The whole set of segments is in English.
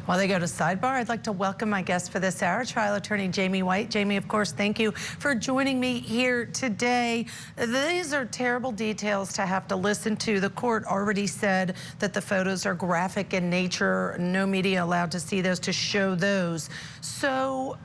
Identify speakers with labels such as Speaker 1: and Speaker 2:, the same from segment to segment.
Speaker 1: While they go to sidebar, I'd like to welcome my guest for this hour, trial attorney Jamie White. Jamie, of course, thank you for joining me here today. These are terrible details to have to listen to. The court already said that the photos are graphic in nature. No media allowed to see those, to show those. So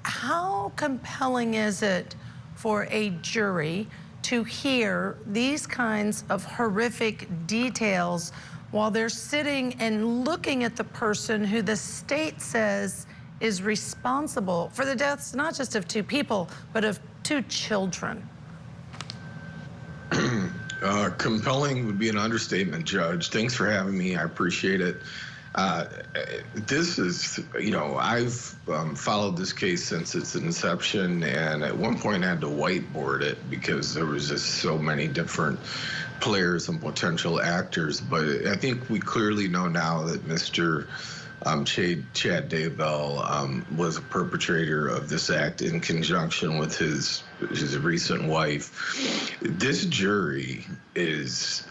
Speaker 1: how compelling is it for a jury to hear these kinds of horrific details while they're sitting and looking at the person who the state says is responsible for the deaths, not just of two people, but of two children?
Speaker 2: Compelling would be an understatement, Judge. Thanks for having me. I appreciate it. This is, I've followed this case since its inception, and at one point I had to whiteboard it because there was just so many different players and potential actors. But I think we clearly know now that Mr. Chad Daybell was a perpetrator of this act in conjunction with his recent wife. This jury is...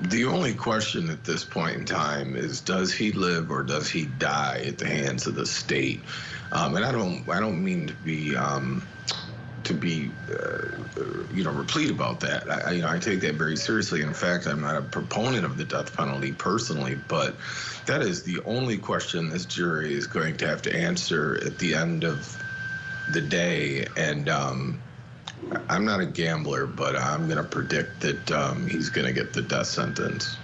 Speaker 2: the only question at this point in time is, does he live or does he die at the hands of the state? And I don't mean to be replete about that. I take that very seriously. In fact, I'm not a proponent of the death penalty personally, but that is the only question this jury is going to have to answer at the end of the day. And I'm not a gambler, but I'm going to predict that he's going to get the death sentence.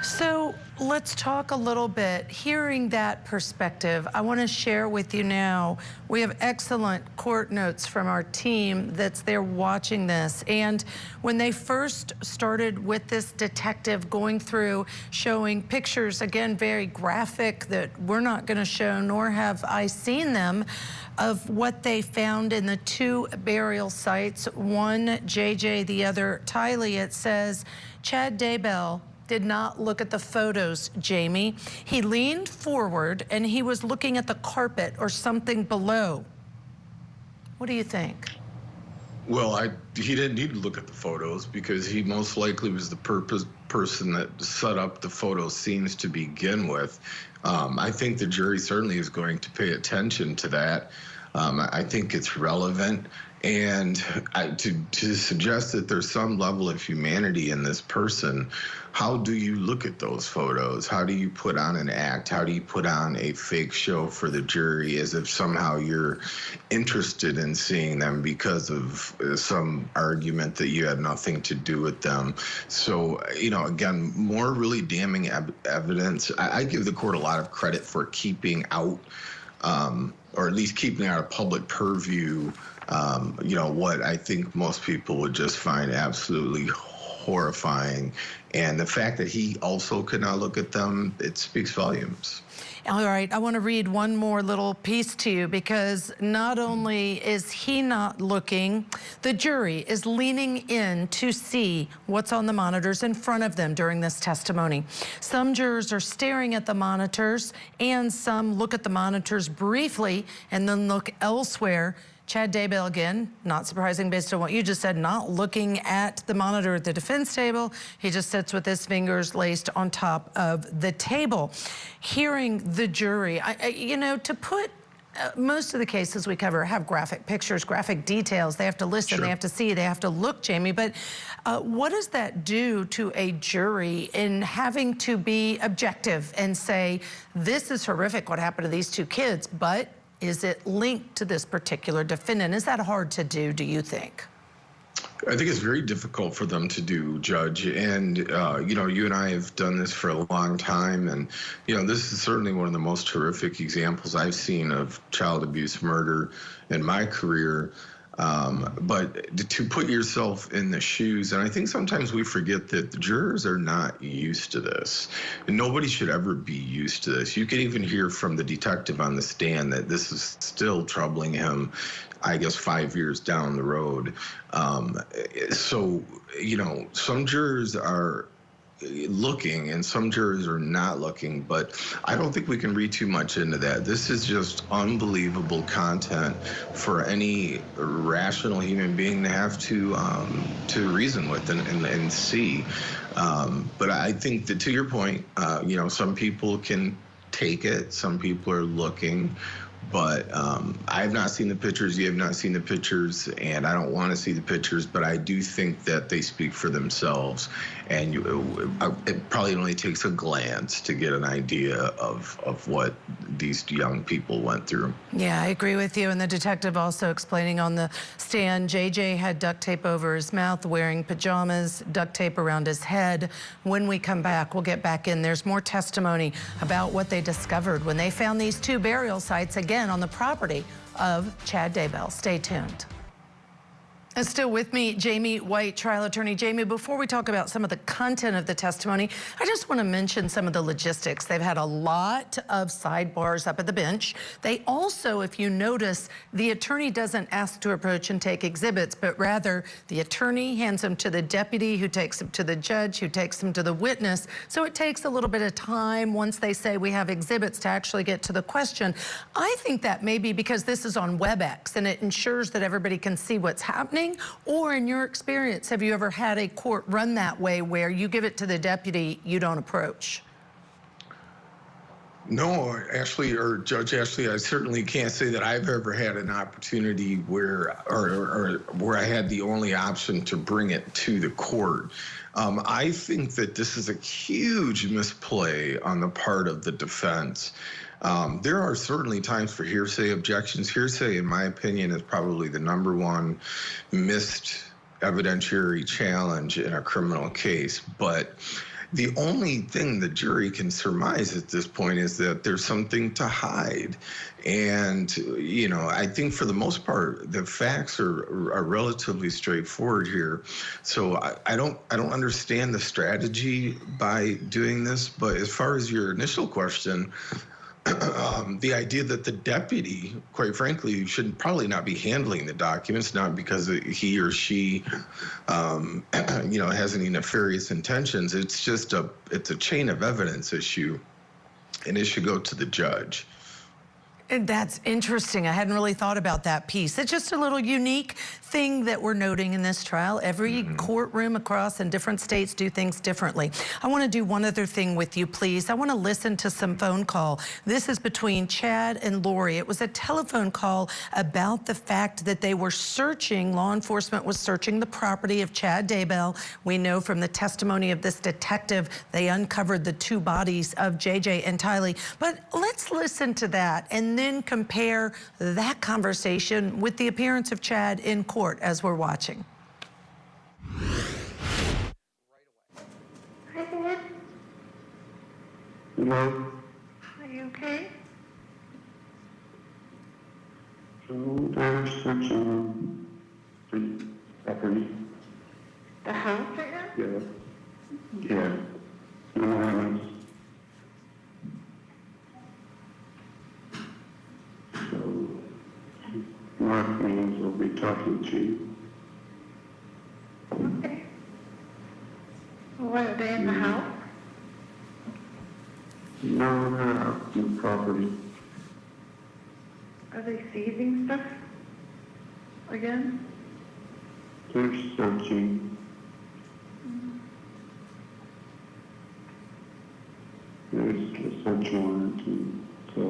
Speaker 1: So let's talk a little bit. Hearing that perspective, I want to share with you now, we have excellent court notes from our team that's there watching this. And when they first started with this detective going through, showing pictures, again, very graphic, that we're not going to show, nor have I seen them, of what they found in the two burial sites, one JJ, the other Tylee. It says, Chad Daybell did not look at the photos, Jamie. He leaned forward and he was looking at the carpet or something below. What do you think? Well,
Speaker 2: he didn't need to look at the photos because he most likely was the person that set up the photo scenes to begin with. I think the jury certainly is going to pay attention to that. I think it's relevant. And to suggest that there's some level of humanity in this person, how do you look at those photos? How do you put on an act? How do you put on a fake show for the jury as if somehow you're interested in seeing them because of some argument that you had nothing to do with them? So, again, more really damning evidence. I give the court a lot of credit for keeping out, or at least keeping out of public purview, what I think most people would just find absolutely horrifying. And the fact that he also could not look at them, it speaks volumes.
Speaker 1: All right, I want to read one more little piece to you, because not only is he not looking, the jury is leaning in to see what's on the monitors in front of them during this testimony. Some jurors are staring at the monitors, and some look at the monitors briefly and then look elsewhere. Chad Daybell, again, not surprising based on what you just said, not looking at the monitor at the defense table. He just sits with his fingers laced on top of the table. Hearing the jury, to put most of the cases we cover have graphic pictures, graphic details. They have to listen,
Speaker 2: Sure.
Speaker 1: They have to see, they have to look, Jamie. But what does that do to a jury in having to be objective and say, this is horrific what happened to these two kids, but is it linked to this particular defendant? Is that hard to do you think?
Speaker 2: I think it's very difficult for them to do, Judge. And, you and I have done this for a long time. And, this is certainly one of the most horrific examples I've seen of child abuse murder in my career. But to put yourself in the shoes, and I think sometimes we forget that the jurors are not used to this. And nobody should ever be used to this. You can even hear from the detective on the stand that this is still troubling him, I guess, 5 years down the road. So, some jurors are looking and some jurors are not looking, but I don't think we can read too much into that. This is just unbelievable content for any rational human being to have to reason with and see. But I think that, to your point, some people can take it. Some people are looking. But I have not seen the pictures. You have not seen the pictures, and I don't want to see the pictures. But I do think that they speak for themselves, and it probably only takes a glance to get an idea of what these young people went through.
Speaker 1: Yeah, I agree with you. And the detective also explaining on the stand, JJ had duct tape over his mouth, wearing pajamas, duct tape around his head. When we come back, we'll get back in. There's more testimony about what they discovered when they found these two burial sites again on the property of Chad Daybell. Stay tuned. And still with me, Jamie White, trial attorney. Jamie, before we talk about some of the content of the testimony, I just want to mention some of the logistics. They've had a lot of sidebars up at the bench. They also, if you notice, the attorney doesn't ask to approach and take exhibits, but rather the attorney hands them to the deputy, who takes them to the judge, who takes them to the witness. So it takes a little bit of time once they say we have exhibits to actually get to the question. I think that may be because this is on WebEx and it ensures that everybody can see what's happening. Or in your experience, have you ever had a court run that way where you give it to the deputy, you don't approach?
Speaker 2: No, Ashley, or Judge Ashley, I certainly can't say that I've ever had an opportunity where, or where I had the only option to bring it to the court. I think that this is a huge misplay on the part of the defense. There are certainly times for hearsay objections. Hearsay, in my opinion, is probably the #1 missed evidentiary challenge in a criminal case. But the only thing the jury can surmise at this point is that there's something to hide. And, you know, I think for the most part, the facts are relatively straightforward here. So I don't understand the strategy by doing this. But as far as your initial question, the idea that the deputy, quite frankly, should probably not be handling the documents, not because he or she, you know, has any nefarious intentions. It's just it's a chain of evidence issue, and it should go to the judge.
Speaker 1: And that's interesting. I hadn't really thought about that piece. It's just a little unique thing that we're noting in this trial. Every courtroom across in different states do things differently. I want to do one other thing with you, please. I want to listen to some phone call. This is between Chad and Lori. It was a telephone call about the fact that they were searching, law enforcement was searching the property of Chad Daybell. We know from the testimony of this detective, they uncovered the two bodies of JJ and Tylee. But let's listen to that and then compare that conversation with the appearance of Chad in court as we're watching.
Speaker 3: Hi, Dad.
Speaker 4: Hello.
Speaker 3: Are you okay?
Speaker 4: So they're searching the property.
Speaker 3: The house right now?
Speaker 4: Yeah. Yeah. In the house. So Mark means will be talking to you.
Speaker 3: Okay. What, are they in the house?
Speaker 4: No, they're out in the property.
Speaker 3: Are they seizing stuff again?
Speaker 4: They're searching. There's a search warrant, and so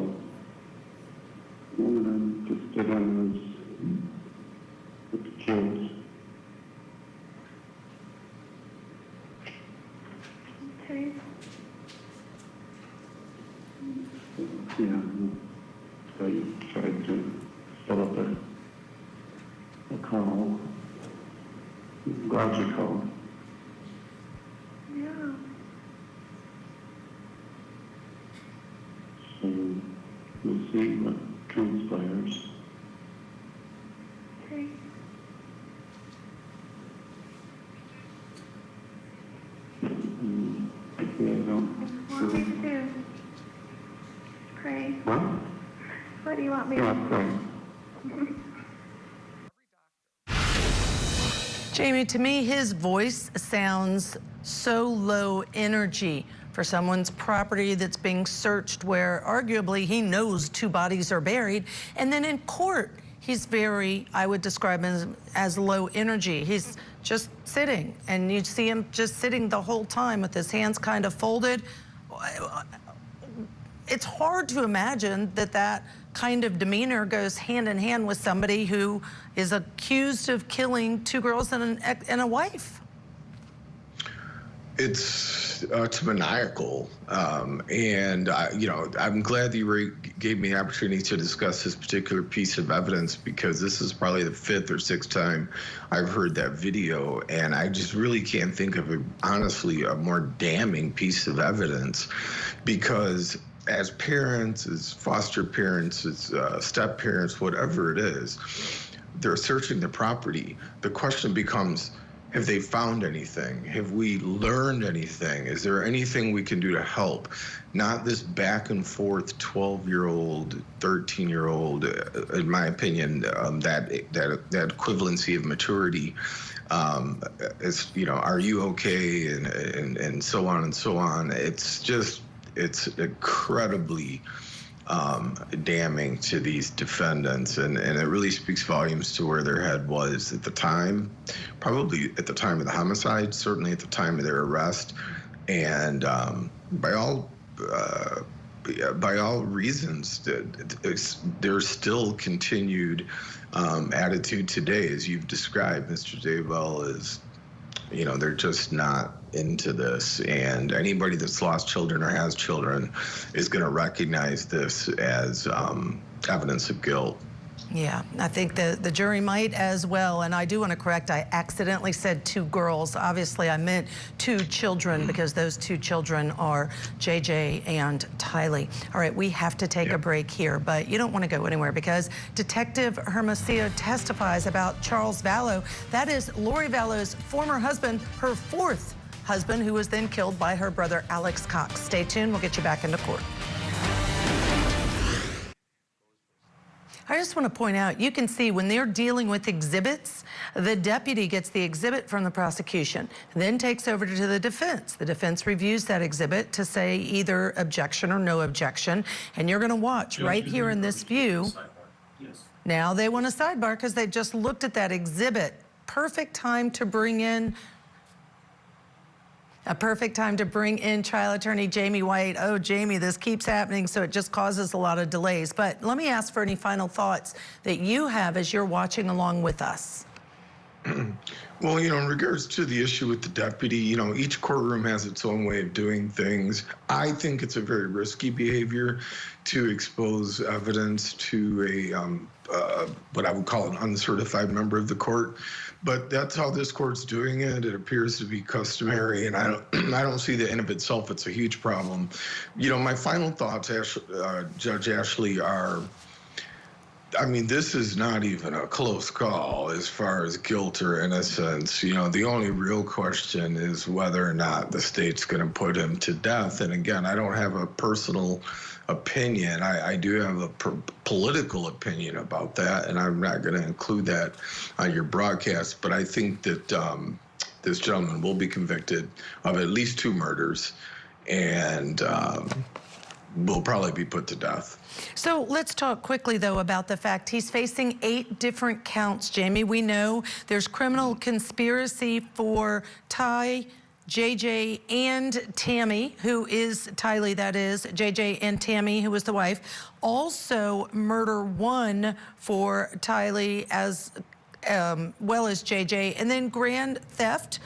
Speaker 4: one of them just did on this with the kids.
Speaker 3: Okay.
Speaker 4: Yeah, so you tried to set up a call. Glad you called.
Speaker 3: Yeah.
Speaker 4: So we'll see what transpires.
Speaker 3: Okay.
Speaker 4: Yeah,
Speaker 3: What do you want me to do? Pray.
Speaker 4: What?
Speaker 3: What do you want me to
Speaker 4: Yeah,
Speaker 3: do?
Speaker 4: right.
Speaker 1: Jamie, to me, his voice sounds so low energy for someone's property that's being searched where arguably he knows two bodies are buried. And then in court, he's very, I would describe him as low energy. He's just sitting, and you see him just sitting the whole time with his hands kind of folded. it's hard to imagine that that kind of demeanor goes hand in hand with somebody who is accused of killing 2 girls and a wife.
Speaker 2: It's maniacal, and I'm glad that you gave me the opportunity to discuss this particular piece of evidence, because this is probably the 5th or 6th time I've heard that video, and I just really can't think of honestly a more damning piece of evidence, because as parents, as foster parents, as step parents, whatever it is, they're searching the property. The question becomes, have they found anything? Have we learned anything? Is there anything we can do to help? Not this back and forth 12-year-old, 13-year-old, in my opinion, that equivalency of maturity. Is, are you okay? And so on and so on. It's incredibly damning to these defendants, and it really speaks volumes to where their head was at the time, probably at the time of the homicide, certainly at the time of their arrest, and by all reasons, there's still continued attitude today, as you've described, Mr. Daybell, is, they're just not into this, and anybody that's lost children or has children is going to recognize this as evidence of guilt.
Speaker 1: Yeah, I think the jury might as well. And I do want to correct, I accidentally said 2 girls. Obviously, I meant 2 children, because those 2 children are JJ and Tylee. All right, we have to take a break here, but you don't want to go anywhere, because Detective Hermosillo testifies about Charles Vallow. That is Lori Vallow's former husband, her 4th husband, who was then killed by her brother, Alex Cox. Stay tuned. We'll get you back into court. I just want to point out, you can see when they're dealing with exhibits, the deputy gets the exhibit from the prosecution, then takes over to the defense. The defense reviews that exhibit to say either objection or no objection. And you're going to watch right here in this view. Now they want a sidebar because they just looked at that exhibit. Perfect time to bring in trial attorney Jamie White. Oh, Jamie, this keeps happening, so it just causes a lot of delays. But let me ask for any final thoughts that you have as you're watching along with us.
Speaker 2: Well, in regards to the issue with the deputy, each courtroom has its own way of doing things. I think it's a very risky behavior to expose evidence to a what I would call an uncertified member of the court. But that's how this court's doing it. It appears to be customary, and I don't see that in of itself it's a huge problem. My final thoughts, Judge Ashley, are, this is not even a close call as far as guilt or innocence. The only real question is whether or not the state's going to put him to death. And again, I don't have a personal opinion. I do have a political opinion about that, and I'm not going to include that on your broadcast. But I think that this gentleman will be convicted of at least 2 murders, and will probably be put to death.
Speaker 1: So let's talk quickly, though, about the fact he's facing 8 different counts, Jamie. We know there's criminal conspiracy for Ty, JJ, and Tammy, who is Tylee, that is, JJ and Tammy, who was the wife. Also murder 1 for Tylee, as well as JJ, and then grand theft,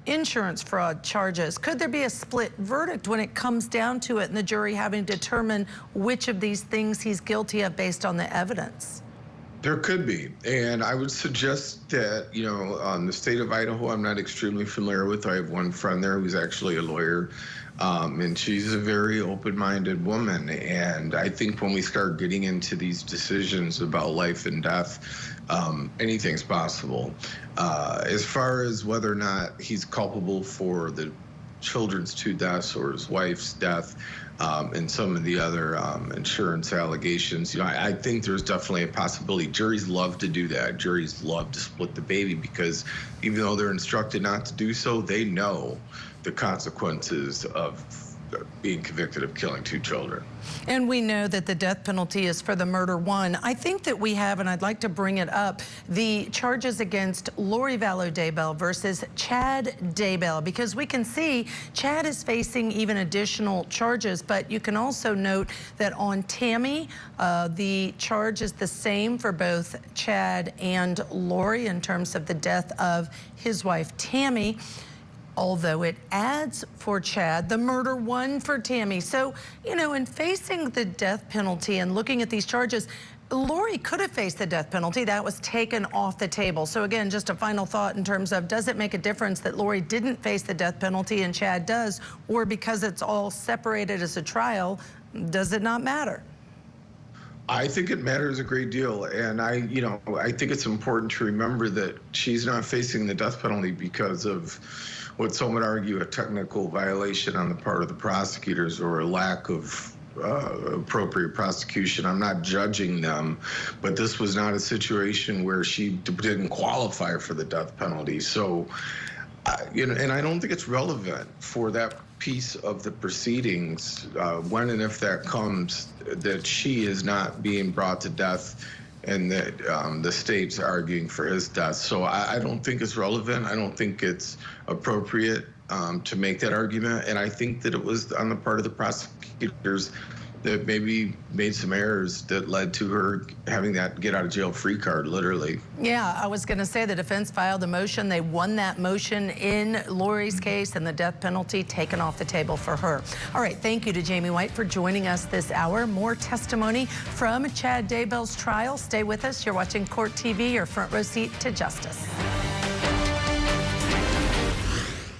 Speaker 1: insurance fraud charges. Could there be a split verdict when it comes down to it and the jury having to determine which of these things he's guilty of based on the evidence?
Speaker 2: There could be, and I would suggest that, the state of Idaho, I'm not extremely familiar with. I have one friend there who's actually a lawyer, and she's a very open-minded woman, and I think when we start getting into these decisions about life and death, anything's possible. As far as whether or not he's culpable for the children's 2 deaths or his wife's death, and some of the other insurance allegations, I think there's definitely a possibility. Juries love to do that. Juries love to split the baby, because even though they're instructed not to do so, they know the consequences of being convicted of killing 2 children.
Speaker 1: And we know that the death penalty is for the murder one. I think that we have, and I'd like to bring it up, the charges against Lori Vallow Daybell versus Chad Daybell, because we can see Chad is facing even additional charges, but you can also note that on Tammy, the charge is the same for both Chad and Lori in terms of the death of his wife, Tammy, although it adds for Chad the murder one for Tammy. So, you know, in facing the death penalty and looking at these charges, Lori could have faced the death penalty. That was taken off the table. So again, just a final thought in terms of, does it make a difference that Lori didn't face the death penalty and Chad does, or because it's all separated as a trial, does it not matter?
Speaker 2: I think it matters a great deal, and I think it's important to remember that she's not facing the death penalty because of what some would argue a technical violation on the part of the prosecutors or a lack of appropriate prosecution. I'm not judging them, but this was not a situation where she didn't qualify for the death penalty. So, and I don't think it's relevant for that piece of the proceedings, when and if that comes, that she is not being brought to death and that the state's arguing for his death. So I don't think it's relevant. I don't think it's appropriate to make that argument. And I think that it was on the part of the prosecutors that maybe made some errors that led to her having that get out of jail free card, literally.
Speaker 1: Yeah, I was going to say the defense filed a motion. They won that motion in Lori's case, and the death penalty taken off the table for her. All right, thank you to Jamie White for joining us this hour. More testimony from Chad Daybell's trial. Stay with us. You're watching Court TV, your front row seat to justice.